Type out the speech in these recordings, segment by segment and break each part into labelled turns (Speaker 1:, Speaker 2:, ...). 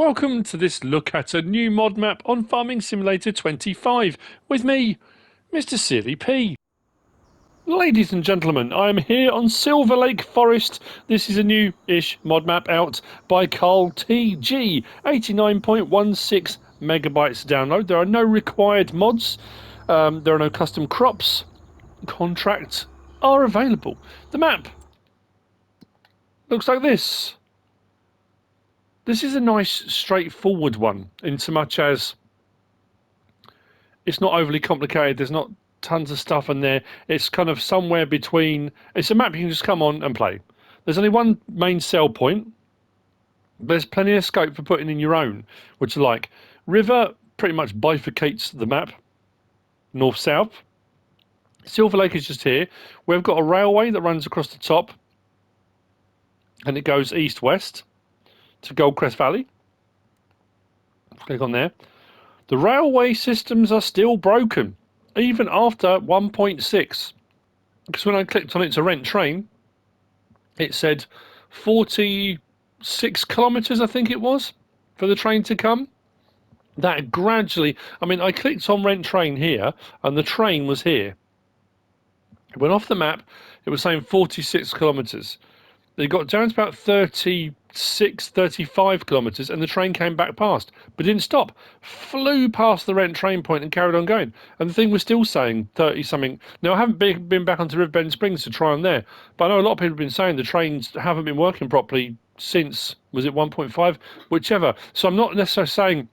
Speaker 1: Welcome to this look at a new mod map on Farming Simulator 25 with me, MrSealyp. Ladies and gentlemen, I am here on Silver Lake Forest. This is a new-ish mod map out by Carl TG, 89.16 megabytes to download. There are no required mods. There are no custom crops. Contracts are available. The map looks like this. This is a nice, straightforward one, in so much as it's not overly complicated. There's not tons of stuff in there. It's kind of somewhere between. It's a map you can just come on and play. There's only one main sell point, but there's plenty of scope for putting in your own, which are like river pretty much bifurcates the map, north-south. Silver Lake is just here. We've got a railway that runs across the top, and it goes east-west to Goldcrest Valley. Click on there. The railway systems are still broken, even after 1.6. Because when I clicked on it to rent train, it said 46 kilometres, I think it was, for the train to come. That gradually, I mean, I clicked on rent train here, and the train was here. It went off the map, it was saying 46 kilometres. They got down to about 36, 35 kilometres, and the train came back past, but didn't stop. Flew past the rent train point and carried on going. And the thing was still saying 30-something. Now, I haven't been back onto Riverbend Springs to try on there, but I know a lot of people have been saying the trains haven't been working properly since, was it 1.5? Whichever. So I'm not necessarily saying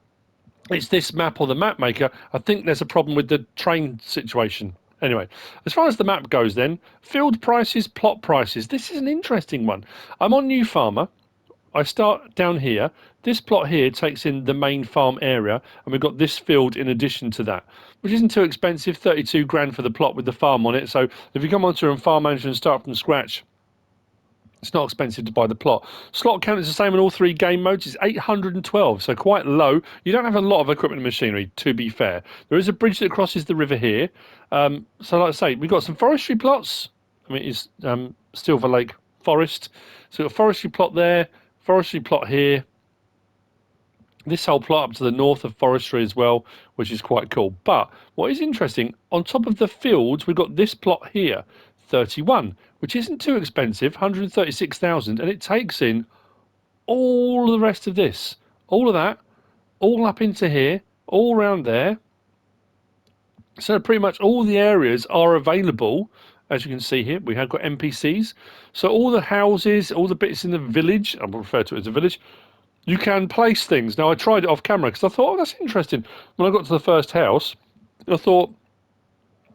Speaker 1: it's this map or the map maker. I think there's a problem with the train situation. Anyway, as far as the map goes then, field prices, plot prices. This is an interesting one. I'm on New Farmer. I start down here. This plot here takes in the main farm area, and we've got this field in addition to that, which isn't too expensive, 32 grand for the plot with the farm on it. So if you come onto a farm manager and start from scratch, it's not expensive to buy the plot. Slot count is the same in all three game modes. It's 812, so quite low. You don't have a lot of equipment and machinery, to be fair. There is a bridge that crosses the river here. So like I say, we've got some forestry plots. I mean, it's Silver Lake Forest. So we've got a forestry plot there, forestry plot here. This whole plot up to the north of forestry as well, which is quite cool. But what is interesting, on top of the fields, we've got this plot here, 31, which isn't too expensive, 136,000, and it takes in all the rest of this, all of that, all up into here, all around there. So pretty much all the areas are available. As you can see here, we have got NPCs. So all the houses, all the bits in the village, I will refer to it as a village, you can place things. Now, I tried it off camera because I thought, oh, that's interesting. When I got to the first house, I thought,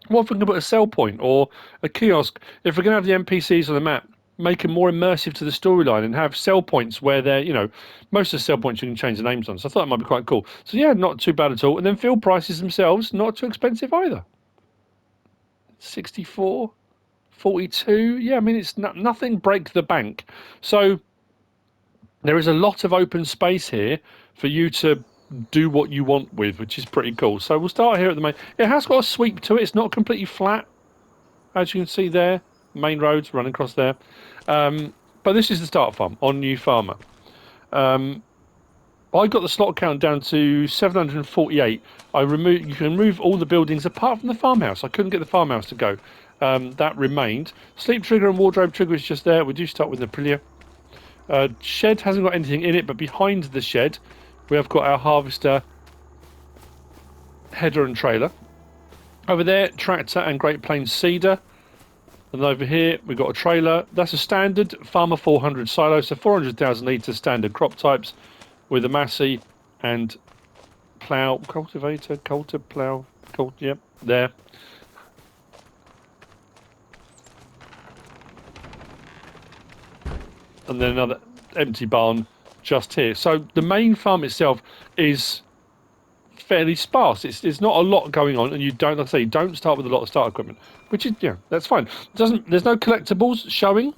Speaker 1: what if we can put a sell point or a kiosk? If we're going to have the NPCs on the map, make them more immersive to the storyline and have sell points where they're, you know, most of the sell points you can change the names on. So I thought it might be quite cool. So yeah, not too bad at all. And then field prices themselves, not too expensive either. 64, 42. Yeah, I mean, it's nothing break the bank. So there is a lot of open space here for you to do what you want with, which is pretty cool. So we'll start here at the main. It has got a sweep to it. It's not completely flat, as you can see there. Main roads running across there. But this is the start farm on New Farmer. I got the slot count down to 748. You can remove all the buildings apart from the farmhouse. I couldn't get the farmhouse to go. That remained. Sleep trigger and wardrobe trigger is just there. We do start with the Aprilia. Shed hasn't got anything in it, but behind the shed we have got our harvester, header and trailer. Over there, tractor and Great Plains seeder. And over here we've got a trailer. That's a standard Farmer 400 silo, so 400,000 litres standard crop types with a Massey and plough, cultivator, plough, yep, there. And then another empty barn just here. So the main farm itself is fairly sparse. It's not a lot going on, and you don't, like I say, you don't start with a lot of start equipment, which is, yeah, that's fine. There's no collectibles showing.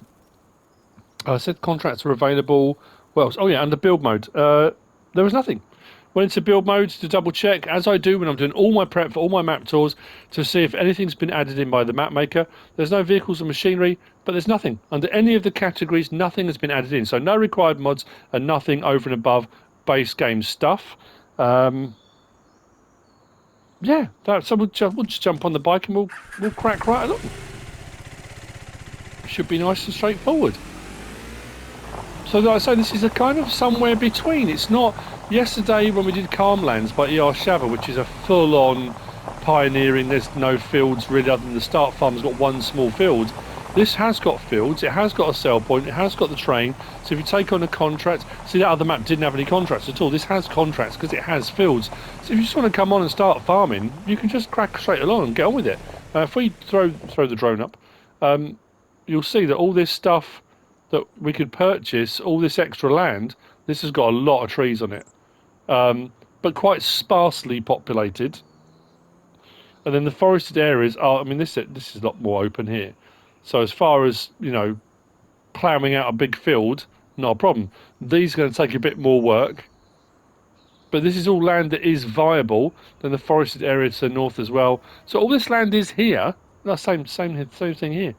Speaker 1: I said contracts are available. Well, oh yeah, under build mode, there was nothing. Went into build mode to double check, as I do when I'm doing all my prep for all my map tours, to see if anything's been added in by the map maker. There's no vehicles or machinery, but there's nothing. Under any of the categories, nothing has been added in. So no required mods and nothing over and above base game stuff. Yeah, so we'll just jump on the bike and we'll crack right along. Should be nice and straightforward. So like I say, this is a kind of somewhere between. It's not yesterday when we did Farmlands by ER Shava, which is a full-on pioneering. There's no fields really other than the start farm's got one small field. This has got fields, it has got a sell point, it has got the train. So if you take on a contract, see that other map didn't have any contracts at all. This has contracts because it has fields. So if you just want to come on and start farming, you can just crack straight along and get on with it. If we throw the drone up, you'll see that all this stuff that we could purchase, all this extra land, this has got a lot of trees on it, but quite sparsely populated. And then the forested areas are, I mean, this is a lot more open here. So as far as, you know, ploughing out a big field, not a problem. These are going to take a bit more work. But this is all land that is viable. Then the forested area to the north as well. So all this land is here. No, same thing here.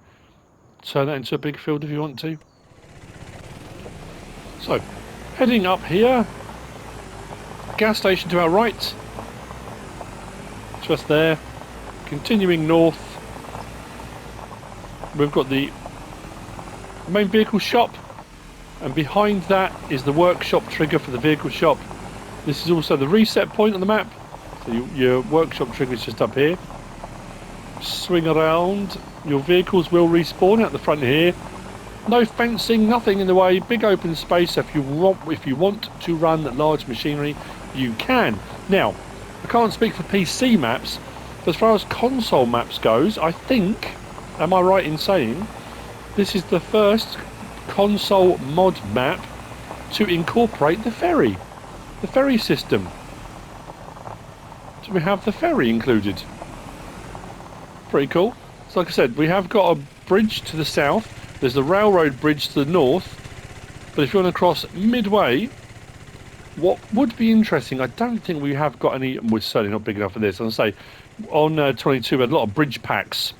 Speaker 1: Turn that into a big field if you want to. So, heading up here. Gas station to our right. Just there. Continuing north. We've got the main vehicle shop, and behind that is the workshop trigger for the vehicle shop. This is also the reset point on the map, so your workshop trigger is just up here. Swing around, your vehicles will respawn out the front here. No fencing, nothing in the way, big open space. If you want to run large machinery, you can. Now, I can't speak for PC maps, but as far as console maps goes, I think, am I right in saying, this is the first console mod map to incorporate the ferry system. So we have the ferry included. Pretty cool. So like I said, we have got a bridge to the south, there's the railroad bridge to the north, but if you want to cross midway, what would be interesting, I don't think we have got any, we're certainly not big enough for this, I'll say, on 22 we had a lot of bridge packs.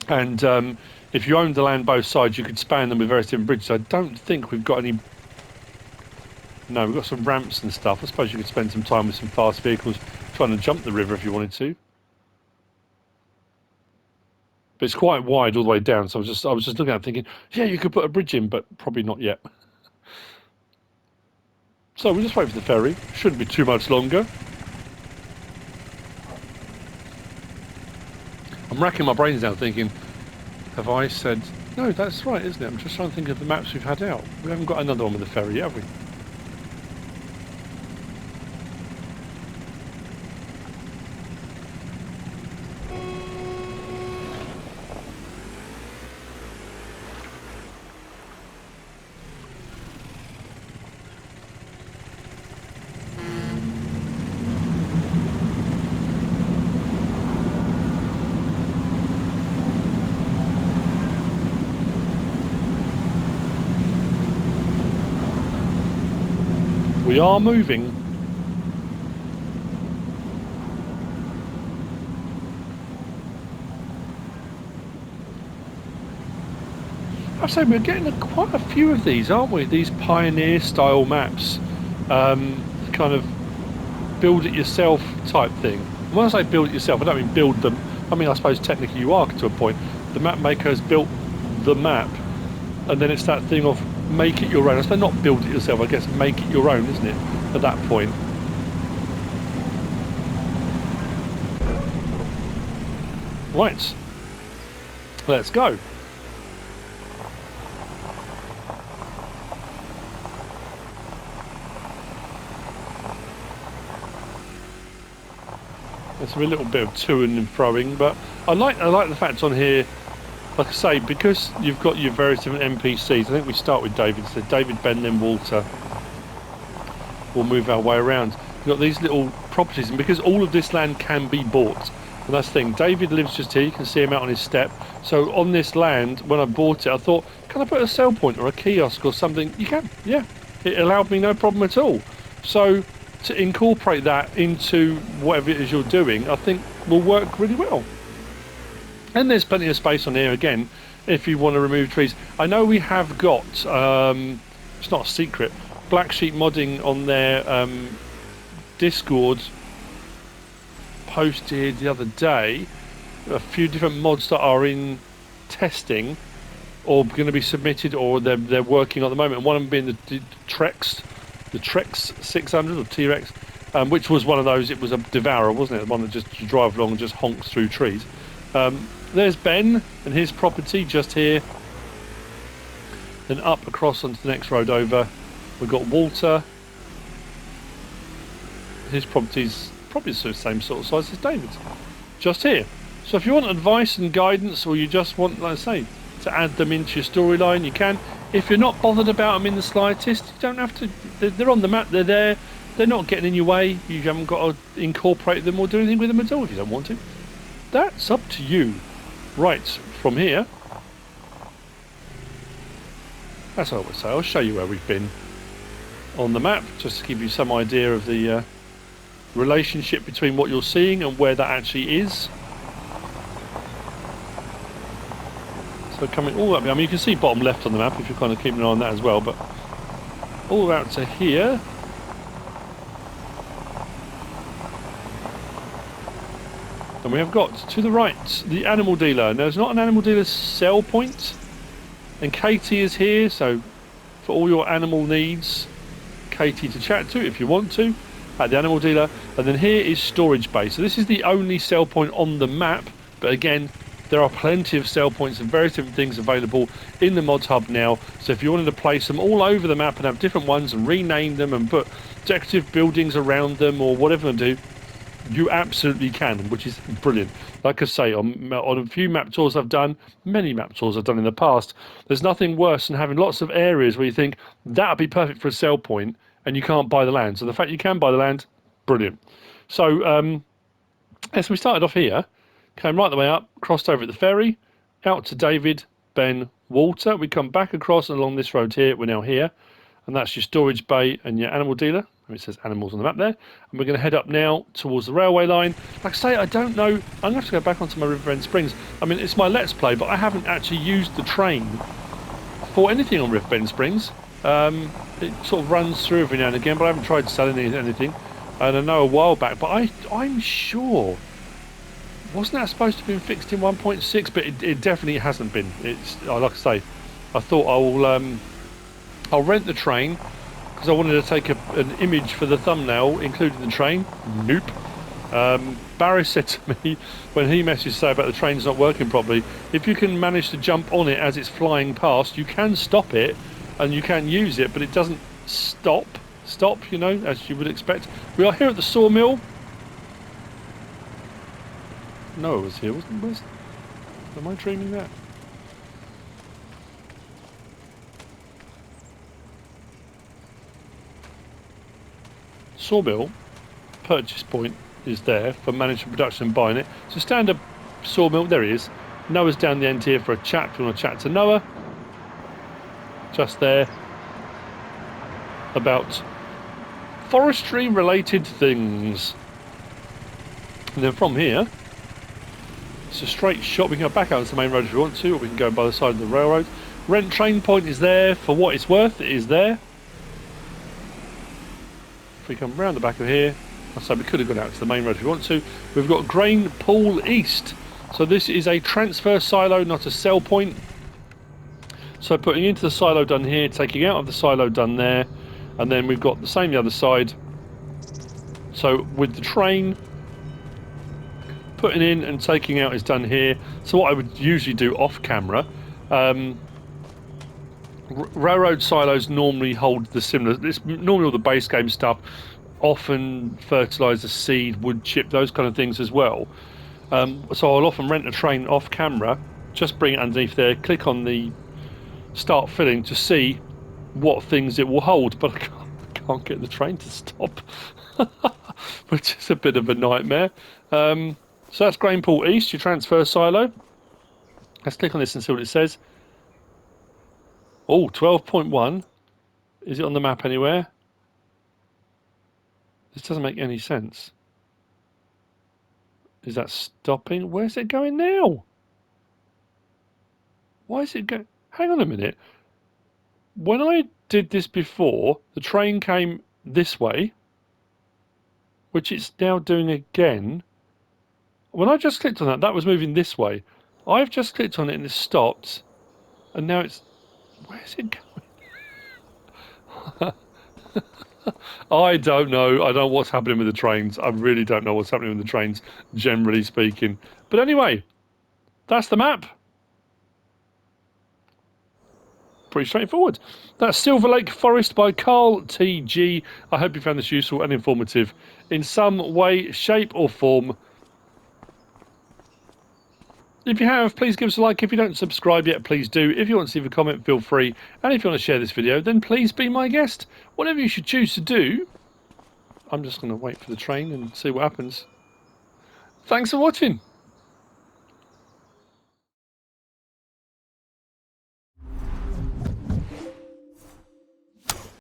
Speaker 1: And if you owned the land both sides, you could span them with various different bridges. I don't think we've got any. No, we've got some ramps and stuff. I suppose you could spend some time with some fast vehicles trying to jump the river if you wanted to. But it's quite wide all the way down, so I was just looking at it thinking, yeah, you could put a bridge in, but probably not yet. So we'll just wait for the ferry. Shouldn't be too much longer. I'm racking my brains now thinking, have I said... No, that's right, isn't it? I'm just trying to think of the maps we've had out. We haven't got another one with the ferry, have we? We are moving. I say we're getting quite a few of these, aren't we? These pioneer style maps, kind of build it yourself type thing. And when I say build it yourself, I don't mean build them. I mean, I suppose technically you are to a point. The map maker has built the map, and then it's that thing of make it your own. I suppose not build it yourself, I guess make it your own, isn't it, at that point? Right, let's go. There's a little bit of to-ing and fro-ing, but I like the fact on here, like I say, because you've got your various different NPCs. I think we start with David. So David, Ben, then Walter. We'll move our way around. You've got these little properties, and because all of this land can be bought, and that's the thing. David lives just here. You can see him out on his step. So on this land, when I bought it, I thought, can I put a sell point or a kiosk or something? You can, yeah. It allowed me no problem at all. So to incorporate that into whatever it is you're doing, I think will work really well. And there's plenty of space on here again if you want to remove trees. I know we have got, it's not a secret, Black Sheep Modding on their Discord posted the other day a few different mods that are in testing or going to be submitted, or they're working on at the moment. And one of them being the Trex 600 or T-Rex, which was one of those. It was a devourer, wasn't it? The one that just drive along and just honks through trees. There's Ben and his property just here. Then up across onto the next road over, we've got Walter. His property's probably the same sort of size as David's, just here. So if you want advice and guidance, or you just want, like I say, to add them into your storyline, you can. If you're not bothered about them in the slightest, you don't have to. They're on the map, they're there, they're not getting in your way. You haven't got to incorporate them or do anything with them at all if you don't want to. That's up to you. Right, from here, that's what I would say. I'll show you where we've been on the map, just to give you some idea of the relationship between what you're seeing and where that actually is. So coming all up, I mean, you can see bottom left on the map if you're kind of keeping an eye on that as well, but all out to here. And we have got to the right the animal dealer. Now, there's not an animal dealer sell point, and Katie is here, so for all your animal needs, Katie to chat to if you want to at the animal dealer. And then here is storage base. So this is the only sell point on the map, but again, there are plenty of sell points and various different things available in the mods hub now. So if you wanted to place them all over the map and have different ones and rename them and put decorative buildings around them or whatever you do, you absolutely can, which is brilliant. Like I say, on a few map tours I've done, many map tours I've done in the past, there's nothing worse than having lots of areas where you think that would be perfect for a sell point and you can't buy the land. So the fact you can buy the land, brilliant. So as we started off here, came right the way up, crossed over at the ferry, out to David, Ben, Walter. We come back across along this road here. We're now here, and that's your storage bay and your animal dealer. It says animals on the map there. And we're going to head up now towards the railway line. Like I say, I don't know. I'm going to have to go back onto my Riverbend Springs. I mean, it's my Let's Play, but I haven't actually used the train for anything on Riverbend Springs. It sort of runs through every now and again, but I haven't tried selling anything. And I know a while back, but I'm sure... Wasn't that supposed to have been fixed in 1.6? But it definitely hasn't been. It's like I say, I thought I'll rent the train because I wanted to take an image for the thumbnail, including the train. Nope. Barry said to me when he messaged to say about the train's not working properly, if you can manage to jump on it as it's flying past, you can stop it and you can use it, but it doesn't stop, you know, as you would expect. We are here at the sawmill. Noah was here, wasn't he? Am I dreaming that? Sawmill purchase point is there for managing production and buying it. So standard sawmill, there he is. Noah's down the end here for a chat. If you want to chat to Noah, just there, about forestry related things. And then from here, it's a straight shot. We can go back out onto the main road if we want to, or we can go by the side of the railroad. Rent train point is there for what it's worth. It is there. If we come round the back of here, I say we could have gone out to the main road if we want to. We've got Grain Pool East. So this is a transfer silo, not a sell point. So putting into the silo done here, taking out of the silo done there, and then we've got the same the other side. So with the train, putting in and taking out is done here. So what I would usually do off camera, railroad silos normally hold the similar, it's normally all the base game stuff, often fertilizer, seed, wood chip, those kind of things as well. So I'll often rent a train off camera, just bring it underneath there, click on the start filling to see what things it will hold, but I can't get the train to stop, which is a bit of a nightmare. So that's Grainpool East, your transfer silo. Let's click on this and see what it says. Oh, 12.1. Is it on the map anywhere? This doesn't make any sense. Is that stopping? Where's it going now? Why is it going? Hang on a minute. when I did this before, the train came this way, which it's now doing again. When I just clicked on that, that was moving this way. I've just clicked on it and it stopped, and now it's... Where's it going? I don't know. I don't know what's happening with the trains. I really don't know what's happening with the trains, generally speaking. But anyway, that's the map. Pretty straightforward. That's Silver Lake Forest by Carl T.G. I hope you found this useful and informative in some way, shape or form. If you have, please give us a like. If you don't subscribe yet, please do. If you want to leave a comment, feel free. And if you want to share this video, then please be my guest. Whatever you should choose to do. I'm just going to wait for the train and see what happens. Thanks for watching.